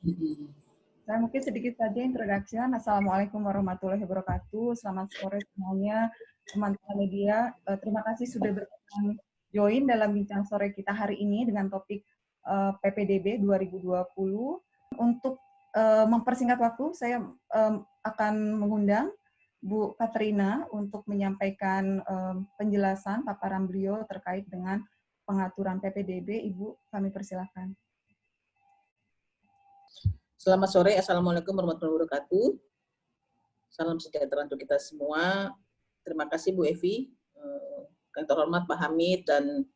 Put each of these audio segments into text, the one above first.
Mm-mm. Saya mungkin sedikit saja introduction. Assalamualaikum warahmatullahi wabarakatuh. Selamat sore semuanya, teman-teman media. Terima kasih sudah berkenan join dalam bincang sore kita hari ini dengan topik PPDB 2020. Untuk mempersingkat waktu, saya akan mengundang Bu Katrina untuk menyampaikan penjelasan paparan beliau terkait dengan pengaturan PPDB. Ibu, kami persilakan. Selamat sore, Assalamualaikum warahmatullahi wabarakatuh. Salam sejahtera untuk kita semua. Terima kasih Bu Evi, yang terhormat Pak Hamid dan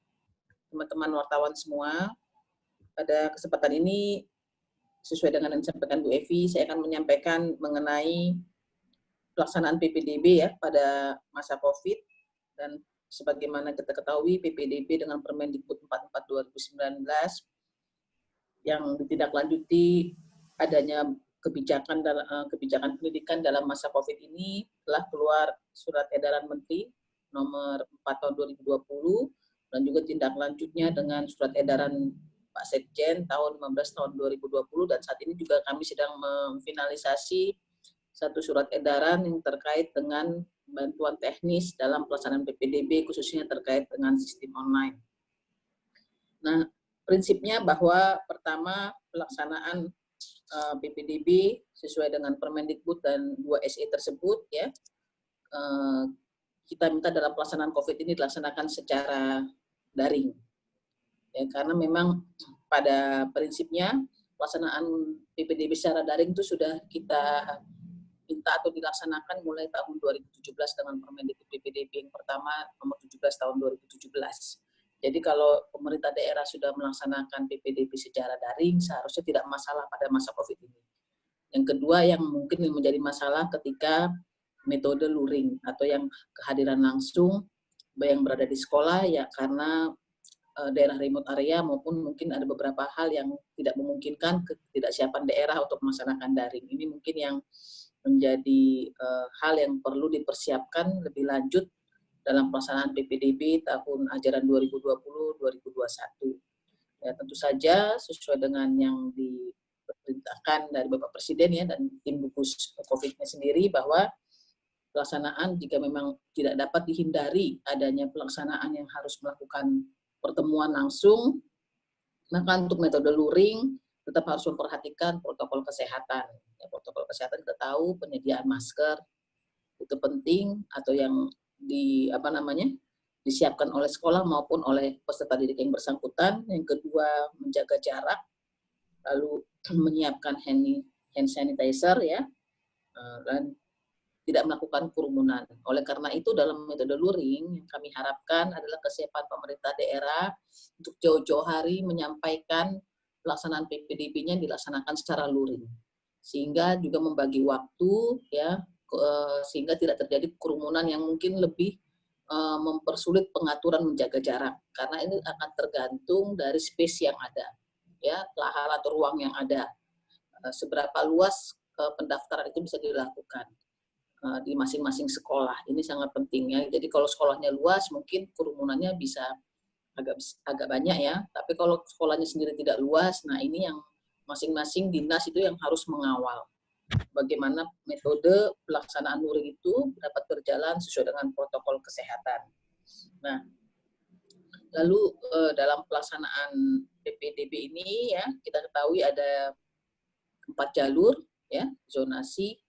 teman-teman wartawan semua. Pada kesempatan ini, sesuai dengan yang disampaikan Bu Evi, saya akan menyampaikan mengenai pelaksanaan PPDB ya pada masa COVID, dan sebagaimana kita ketahui PPDB dengan Permendikbud 44 2019 yang ditindaklanjuti adanya kebijakan pendidikan dalam masa COVID ini, telah keluar surat edaran Menteri nomor 4 tahun 2020 dan juga tindak lanjutnya dengan surat edaran Pak Sekjen tahun 15 tahun 2020, dan saat ini juga kami sedang memfinalisasi satu surat edaran yang terkait dengan bantuan teknis dalam pelaksanaan PPDB khususnya terkait dengan sistem online. Nah, prinsipnya bahwa pertama pelaksanaan PPDB sesuai dengan Permendikbud dan 2 SE tersebut ya, kita minta dalam pelaksanaan COVID ini dilaksanakan secara daring. Ya, karena memang pada prinsipnya pelaksanaan PPDB secara daring itu sudah kita minta atau dilaksanakan mulai tahun 2017 dengan Permendikbud PPDB yang pertama nomor 17 tahun 2017. Jadi kalau pemerintah daerah sudah melaksanakan PPDB secara daring, seharusnya tidak masalah pada masa COVID ini. Yang kedua yang mungkin menjadi masalah ketika metode luring atau yang kehadiran langsung yang berada di sekolah ya, karena daerah remote area maupun mungkin ada beberapa hal yang tidak memungkinkan ketidaksiapan daerah untuk melaksanakan daring. Ini mungkin yang menjadi hal yang perlu dipersiapkan lebih lanjut dalam pelaksanaan PPDB tahun ajaran 2020-2021. Ya, tentu saja sesuai dengan yang diperintahkan dari Bapak Presiden ya dan tim gugus COVID-nya sendiri, bahwa pelaksanaan jika memang tidak dapat dihindari adanya pelaksanaan yang harus melakukan pertemuan langsung, maka untuk metode luring tetap harus memperhatikan protokol kesehatan. Ya, protokol kesehatan kita tahu penyediaan masker itu penting, atau yang disiapkan oleh sekolah maupun oleh peserta didik yang bersangkutan. Yang kedua, menjaga jarak, lalu menyiapkan hand sanitizer ya, dan tidak melakukan kerumunan. Oleh karena itu dalam metode luring yang kami harapkan adalah kesiapan pemerintah daerah untuk jauh-jauh hari menyampaikan pelaksanaan PPDB-nya dilaksanakan secara luring, sehingga juga membagi waktu ya, sehingga tidak terjadi kerumunan yang mungkin lebih mempersulit pengaturan menjaga jarak, karena ini akan tergantung dari space yang ada ya, lahan atau ruang yang ada, seberapa luas pendaftaran itu bisa dilakukan di masing-masing sekolah. Ini sangat penting ya. Jadi kalau sekolahnya luas mungkin kerumunannya bisa agak banyak ya, tapi kalau sekolahnya sendiri tidak luas, nah ini yang masing-masing dinas itu yang harus mengawal bagaimana metode pelaksanaan luring itu dapat berjalan sesuai dengan protokol kesehatan. Nah, lalu dalam pelaksanaan PPDB ini ya, kita ketahui ada 4 jalur ya, zonasi,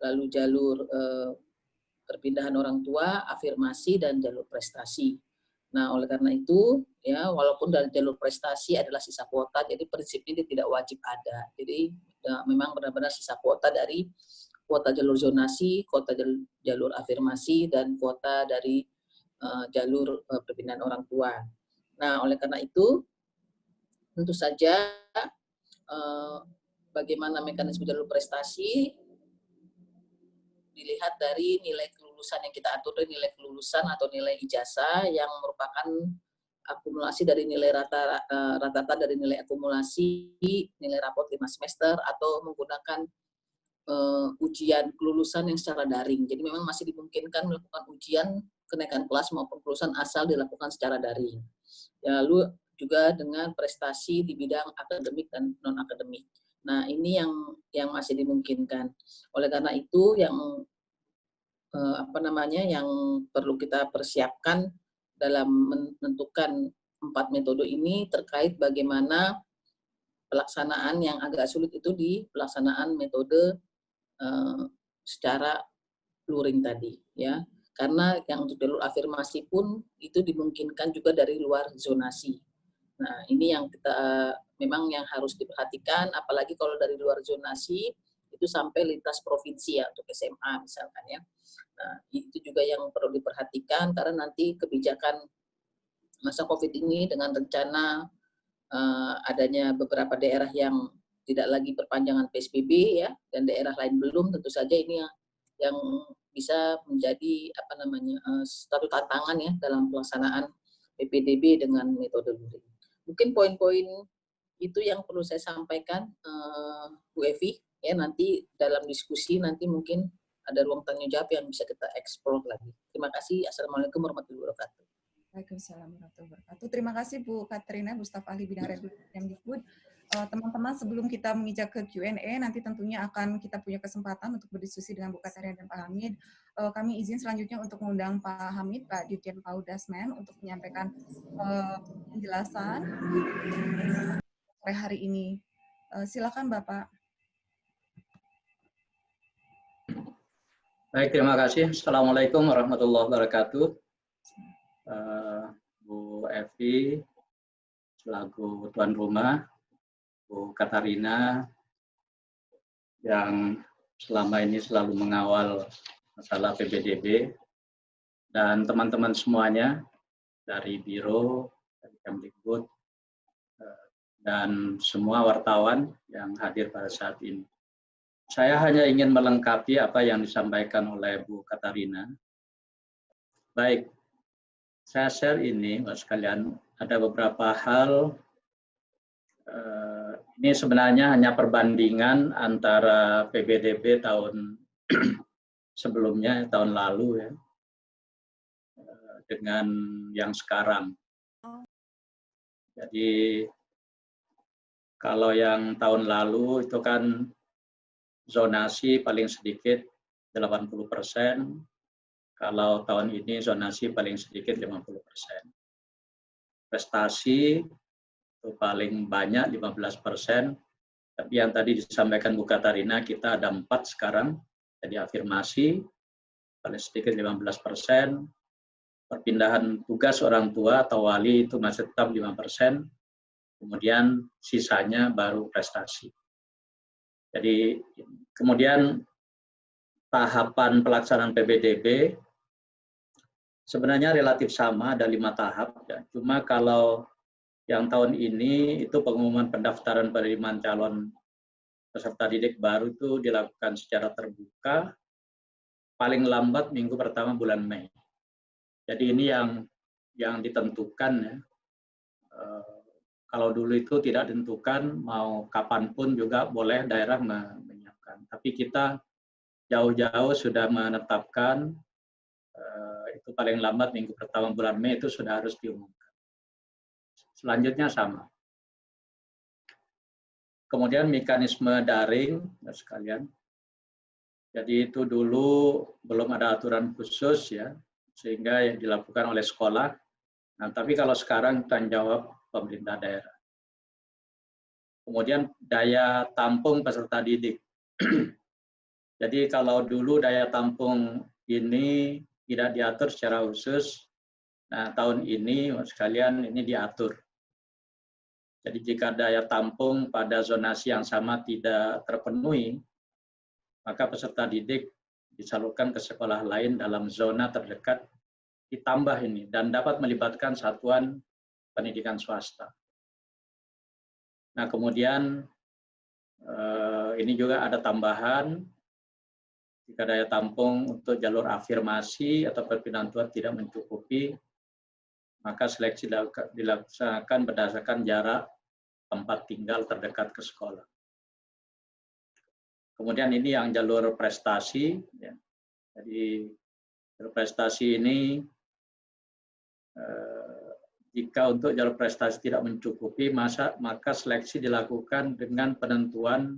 lalu jalur perpindahan orang tua, afirmasi, dan jalur prestasi. Nah, oleh karena itu, ya, walaupun dari jalur prestasi adalah sisa kuota, jadi prinsipnya ini tidak wajib ada. Jadi, ya, memang benar-benar sisa kuota dari kuota jalur zonasi, kuota jalur afirmasi, dan kuota dari jalur perpindahan orang tua. Nah, oleh karena itu, tentu saja bagaimana mekanisme jalur prestasi dilihat dari nilai kelulusan yang kita atur, dari nilai kelulusan atau nilai ijazah yang merupakan akumulasi dari nilai rata-rata dari nilai akumulasi, nilai raport 5 semester, atau menggunakan ujian kelulusan yang secara daring. Jadi memang masih dimungkinkan melakukan ujian kenaikan kelas maupun kelulusan asal dilakukan secara daring. Ya, lalu juga dengan prestasi di bidang akademik dan non-akademik. Nah, ini yang masih dimungkinkan. Oleh karena itu yang yang perlu kita persiapkan dalam menentukan 4 metode ini terkait bagaimana pelaksanaan yang agak sulit itu di pelaksanaan metode secara luring tadi, ya. Karena yang untuk jalur afirmasi pun itu dimungkinkan juga dari luar zonasi. Nah, ini yang kita memang yang harus diperhatikan, apalagi kalau dari luar zonasi itu sampai lintas provinsi ya untuk SMA misalkan ya. Nah, itu juga yang perlu diperhatikan karena nanti kebijakan masa COVID ini dengan rencana adanya beberapa daerah yang tidak lagi perpanjangan PSBB ya dan daerah lain belum, tentu saja ini yang bisa menjadi satu tantangan ya dalam pelaksanaan PPDB dengan metode luring. Mungkin poin-poin itu yang perlu saya sampaikan, Bu Evi, ya nanti dalam diskusi nanti mungkin ada ruang tanya jawab yang bisa kita eksplor lagi. Terima kasih. Assalamualaikum warahmatullahi wabarakatuh. Waalaikumsalam warahmatullahi wabarakatuh. Terima kasih Bu Katrina, Bu Staf Ahli Bidang Regulasi Kemdikbud. Teman-teman, sebelum kita menginjak ke Q&A, nanti tentunya akan kita punya kesempatan untuk berdiskusi dengan Bu Katrina dan Pak Hamid. Kami izin selanjutnya untuk mengundang Pak Hamid, Pak Dirjen PAUD Dasmen, untuk menyampaikan penjelasan sore hari ini. Silakan Bapak. Baik, terima kasih. Assalamualaikum warahmatullahi wabarakatuh. Bu Evi, selaku tuan rumah, Bu Katarina, yang selama ini selalu mengawal masalah PPDB, dan teman-teman semuanya dari Biro, dari Kemdikbud, dan semua wartawan yang hadir pada saat ini. Saya hanya ingin melengkapi apa yang disampaikan oleh Bu Katarina. Baik, saya share ini, Mas sekalian, ada beberapa hal. Ini sebenarnya hanya perbandingan antara PPDB tahun sebelumnya, tahun lalu ya, dengan yang sekarang. Jadi kalau yang tahun lalu itu kan zonasi paling sedikit 80%, kalau tahun ini zonasi paling sedikit 50%. Prestasi itu paling banyak 15%, tapi yang tadi disampaikan Bu Katarina, kita ada 4 sekarang, jadi afirmasi paling sedikit 15%, perpindahan tugas orang tua atau wali itu masih tetap 5%, kemudian sisanya baru prestasi. Jadi kemudian tahapan pelaksanaan PPDB sebenarnya relatif sama, ada 5 tahap. Ya. Cuma kalau yang tahun ini itu pengumuman pendaftaran penerimaan calon peserta didik baru itu dilakukan secara terbuka, paling lambat minggu pertama bulan Mei. Jadi ini yang ditentukan ya. Kalau dulu itu tidak ditentukan, mau kapanpun juga boleh daerah menyiapkan. Tapi kita jauh-jauh sudah menetapkan itu paling lambat minggu pertama bulan Mei itu sudah harus diumumkan. Selanjutnya sama. Kemudian mekanisme daring, sekalian. Jadi itu dulu belum ada aturan khusus ya, sehingga yang dilakukan oleh sekolah. Nah, tapi kalau sekarang tanggung jawab pemerintah daerah. Kemudian daya tampung peserta didik. Jadi kalau dulu daya tampung ini tidak diatur secara khusus, nah tahun ini sekalian ini diatur. Jadi jika daya tampung pada zonasi yang sama tidak terpenuhi, maka peserta didik disalurkan ke sekolah lain dalam zona terdekat ditambah ini dan dapat melibatkan satuan pendidikan swasta. Nah kemudian ini juga ada tambahan, jika daya tampung untuk jalur afirmasi atau perpindahan tuan tidak mencukupi, maka seleksi dilaksanakan berdasarkan jarak tempat tinggal terdekat ke sekolah. Kemudian ini yang jalur prestasi. Ya. Jadi jalur prestasi ini jika untuk jalur prestasi tidak mencukupi, maka seleksi dilakukan dengan penentuan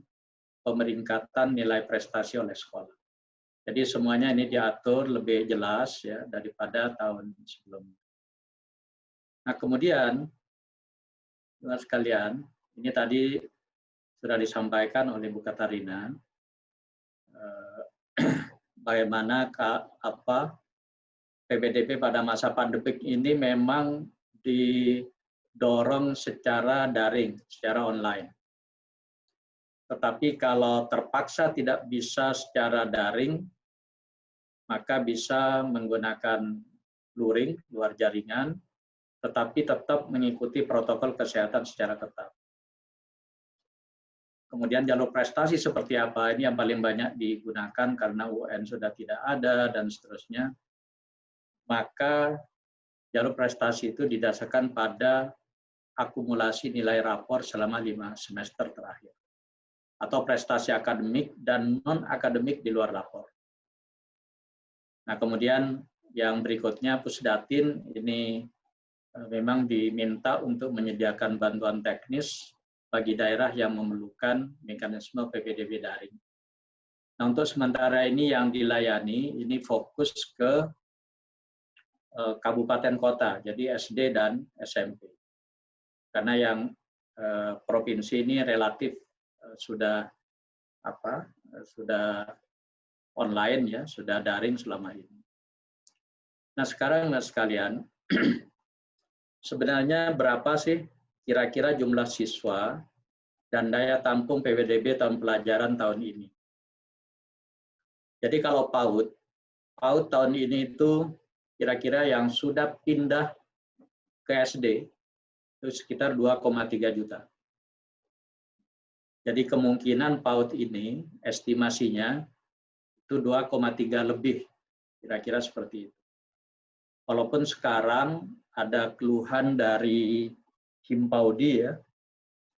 pemeringkatan nilai prestasi oleh sekolah. Jadi semuanya ini diatur lebih jelas ya daripada tahun sebelumnya. Nah kemudian, teman sekalian, ini tadi sudah disampaikan oleh Bu Katarina, bagaimana PPDB pada masa pandemik ini memang didorong secara daring, secara online. Tetapi kalau terpaksa tidak bisa secara daring, maka bisa menggunakan luring, luar jaringan, tetapi tetap mengikuti protokol kesehatan secara ketat. Kemudian jalur prestasi seperti apa, ini yang paling banyak digunakan karena UN sudah tidak ada, dan seterusnya. Maka jalur prestasi itu didasarkan pada akumulasi nilai rapor selama 5 semester terakhir. Atau prestasi akademik dan non-akademik di luar rapor. Nah, kemudian yang berikutnya Pusdatin ini memang diminta untuk menyediakan bantuan teknis bagi daerah yang memerlukan mekanisme PPDB daring. Nah, untuk sementara ini yang dilayani ini fokus ke kabupaten kota, jadi SD dan SMP. Karena yang provinsi ini relatif sudah online ya, sudah daring selama ini. Nah sekarang mas sekalian, sebenarnya berapa sih kira-kira jumlah siswa dan daya tampung PPDB tahun pelajaran tahun ini? Jadi kalau PAUD tahun ini itu kira-kira yang sudah pindah ke SD itu sekitar 2,3 juta. Jadi kemungkinan PAUD ini estimasinya itu 2,3 lebih, kira-kira seperti itu. Walaupun sekarang ada keluhan dari Himpaudi ya,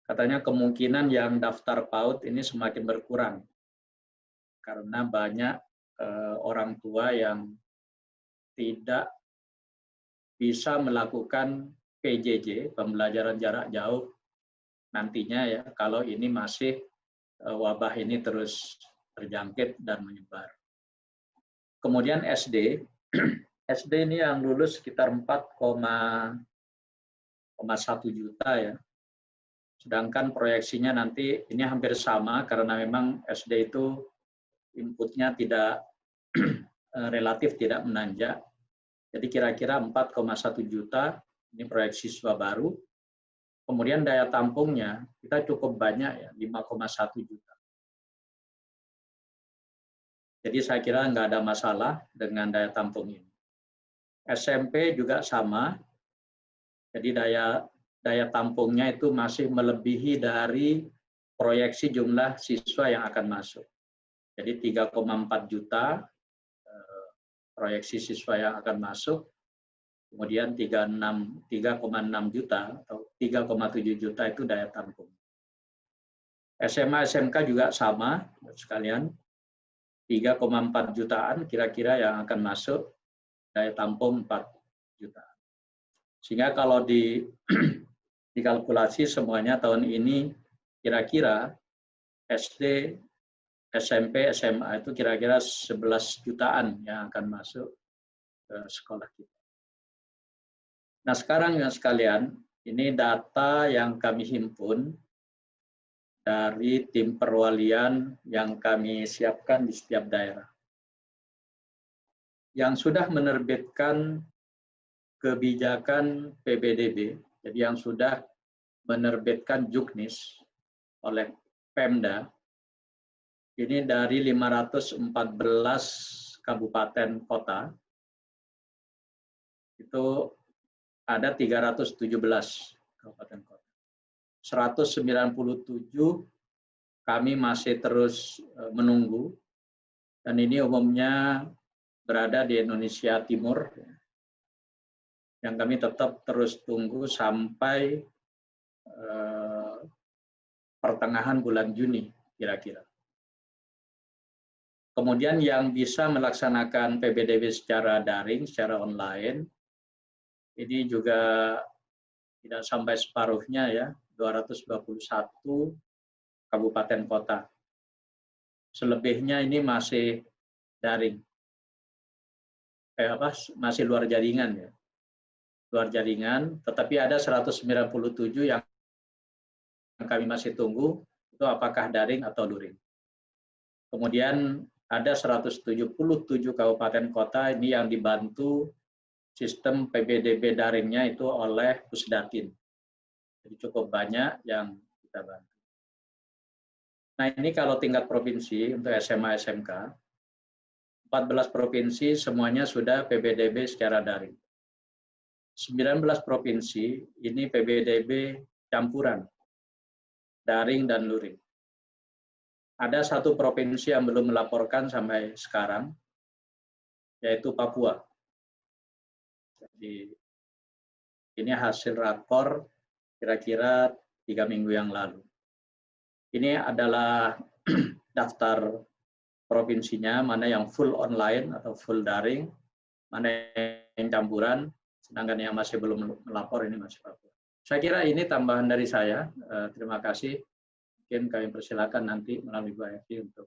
katanya kemungkinan yang daftar PAUD ini semakin berkurang karena banyak orang tua yang tidak bisa melakukan PJJ, pembelajaran jarak jauh nantinya ya, kalau ini masih wabah ini terus terjangkit dan menyebar. Kemudian SD, SD ini yang lulus sekitar 4,1 juta ya. Sedangkan proyeksinya nanti ini hampir sama karena memang SD itu inputnya tidak relatif tidak menanjak. Jadi kira-kira 4,1 juta ini proyeksi siswa baru. Kemudian daya tampungnya kita cukup banyak ya, 5,1 juta. Jadi saya kira nggak ada masalah dengan daya tampung ini. SMP juga sama. Jadi daya tampungnya itu masih melebihi dari proyeksi jumlah siswa yang akan masuk. Jadi 3,4 juta proyeksi siswa yang akan masuk. Kemudian 3,6 juta atau 3,7 juta itu daya tampung. SMA, SMK juga sama, sekalian. 3,4 jutaan kira-kira yang akan masuk, daya tampung 4 jutaan. Sehingga kalau dikalkulasi semuanya tahun ini kira-kira SD, SMP, SMA itu kira-kira 11 jutaan yang akan masuk ke sekolah kita. Nah sekarang ya sekalian, ini data yang kami himpun dari tim perwalian yang kami siapkan di setiap daerah. Yang sudah menerbitkan kebijakan PPDB, jadi yang sudah menerbitkan Juknis oleh Pemda, ini dari 514 kabupaten kota, itu ada 317 kabupaten kota. 197 kami masih terus menunggu, dan ini umumnya berada di Indonesia Timur, yang kami tetap terus tunggu sampai pertengahan bulan Juni kira-kira. Kemudian yang bisa melaksanakan PPDB secara daring, secara online, ini juga tidak sampai separuhnya ya, 221 kabupaten kota. Selebihnya ini masih daring. Masih luar jaringan ya. Luar jaringan, tetapi ada 197 yang kami masih tunggu, itu apakah daring atau luring. Kemudian ada 177 kabupaten kota ini yang dibantu sistem PBDB daringnya itu oleh Pusdatin. Jadi cukup banyak yang kita bantu. Nah ini kalau tingkat provinsi untuk SMA SMK, 14 provinsi semuanya sudah PBDB secara daring. 19 provinsi ini PBDB campuran, daring dan luring. Ada satu provinsi yang belum melaporkan sampai sekarang, yaitu Papua. Jadi ini hasil rakor kira-kira 3 minggu yang lalu. Ini adalah daftar provinsinya, mana yang full online atau full daring, mana yang campuran, sedangkan yang masih belum melapor ini masih Papua. Saya kira ini tambahan dari saya. Terima kasih. Mungkin kami persilakan nanti melalui Bu Evi untuk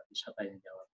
bisa tanya jawab.